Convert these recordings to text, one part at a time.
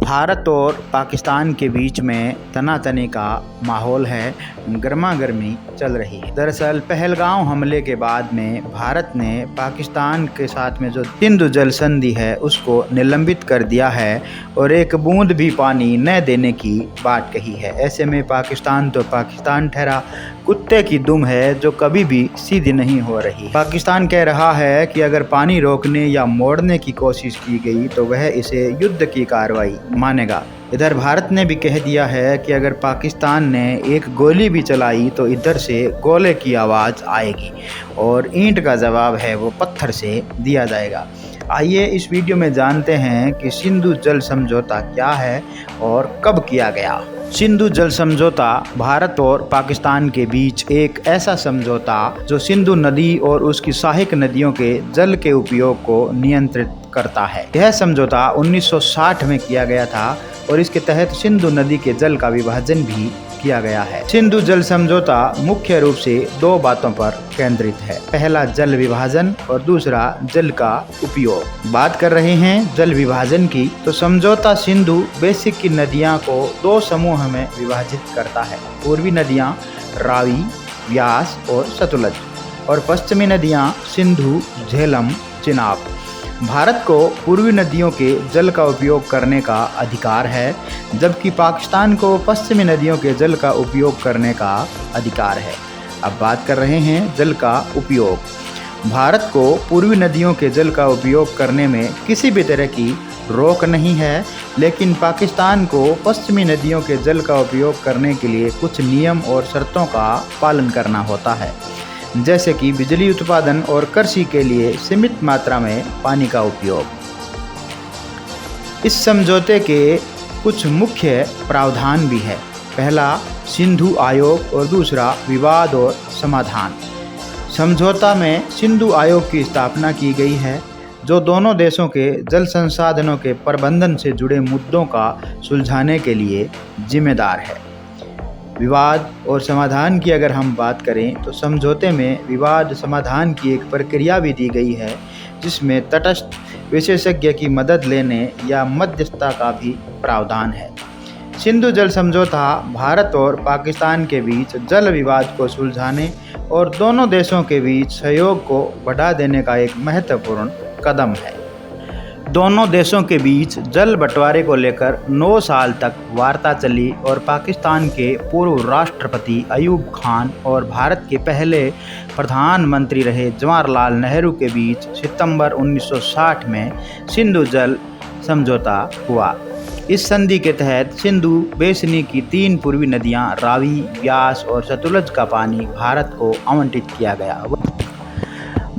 भारत और पाकिस्तान के बीच में तनातनी का माहौल है, गर्मा गर्मी चल रही है। दरअसल पहलगांव हमले के बाद में भारत ने पाकिस्तान के साथ में जो सिंधु जल संधि है उसको निलंबित कर दिया है और एक बूंद भी पानी न देने की बात कही है। ऐसे में पाकिस्तान तो पाकिस्तान ठहरा, कुत्ते की दुम है जो कभी भी सीधी नहीं हो रही। पाकिस्तान कह रहा है कि अगर पानी रोकने या मोड़ने की कोशिश की गई तो वह इसे युद्ध की कार्रवाई मानेगा। इधर भारत ने भी कह दिया है कि अगर पाकिस्तान ने एक गोली भी चलाई तो इधर से गोले की आवाज़ आएगी और ईंट का जवाब है वो पत्थर से दिया जाएगा। आइए इस वीडियो में जानते हैं कि सिंधु जल समझौता क्या है और कब किया गया। सिंधु जल समझौता भारत और पाकिस्तान के बीच एक ऐसा समझौता जो सिंधु नदी और उसकी सहायक नदियों के जल के उपयोग को नियंत्रित करता है। यह समझौता 1960 में किया गया था और इसके तहत सिंधु नदी के जल का विभाजन भी किया गया है। सिंधु जल समझौता मुख्य रूप से दो बातों पर केंद्रित है। पहला जल विभाजन और दूसरा जल का उपयोग। बात कर रहे हैं जल विभाजन की, तो समझौता सिंधु बेसिक की नदियां को दो समूह में विभाजित करता है। पूर्वी नदियां रावी, व्यास और सतलज और पश्चिमी नदियां सिंधु, झेलम, चिनाब। भारत को पूर्वी नदियों के जल का उपयोग करने का अधिकार है, जबकि पाकिस्तान को पश्चिमी नदियों के जल का उपयोग करने का अधिकार है। अब बात कर रहे हैं जल का उपयोग। भारत को पूर्वी नदियों के जल का उपयोग करने में किसी भी तरह की रोक नहीं है, लेकिन पाकिस्तान को पश्चिमी नदियों के जल का उपयोग करने के लिए कुछ नियम और शर्तों का पालन करना होता है, जैसे कि बिजली उत्पादन और कृषि के लिए सीमित मात्रा में पानी का उपयोग। इस समझौते के कुछ मुख्य प्रावधान भी है। पहला सिंधु आयोग और दूसरा विवाद और समाधान। समझौता में सिंधु आयोग की स्थापना की गई है जो दोनों देशों के जल संसाधनों के प्रबंधन से जुड़े मुद्दों का सुलझाने के लिए जिम्मेदार है। विवाद और समाधान की अगर हम बात करें तो समझौते में विवाद समाधान की एक प्रक्रिया भी दी गई है, जिसमें तटस्थ विशेषज्ञ की मदद लेने या मध्यस्थता का भी प्रावधान है। सिंधु जल समझौता भारत और पाकिस्तान के बीच जल विवाद को सुलझाने और दोनों देशों के बीच सहयोग को बढ़ा देने का एक महत्वपूर्ण कदम है। दोनों देशों के बीच जल बंटवारे को लेकर 9 साल तक वार्ता चली और पाकिस्तान के पूर्व राष्ट्रपति अयूब खान और भारत के पहले प्रधानमंत्री रहे जवाहरलाल नेहरू के बीच सितंबर 1960 में सिंधु जल समझौता हुआ। इस संधि के तहत सिंधु बेसिन की 3 पूर्वी नदियां रावी, व्यास और सतलज का पानी भारत को आवंटित किया गया।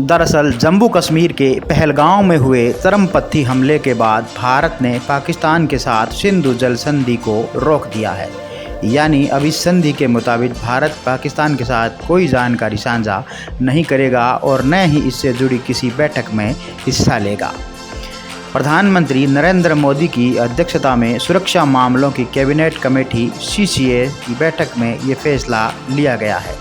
दरअसल जम्मू कश्मीर के पहलगांव में हुए चरमपंथी हमले के बाद भारत ने पाकिस्तान के साथ सिंधु जल संधि को रोक दिया है। यानी अब इस संधि के मुताबिक भारत पाकिस्तान के साथ कोई जानकारी साझा नहीं करेगा और न ही इससे जुड़ी किसी बैठक में हिस्सा लेगा। प्रधानमंत्री नरेंद्र मोदी की अध्यक्षता में सुरक्षा मामलों की कैबिनेट कमेटी CCA की बैठक में ये फैसला लिया गया है।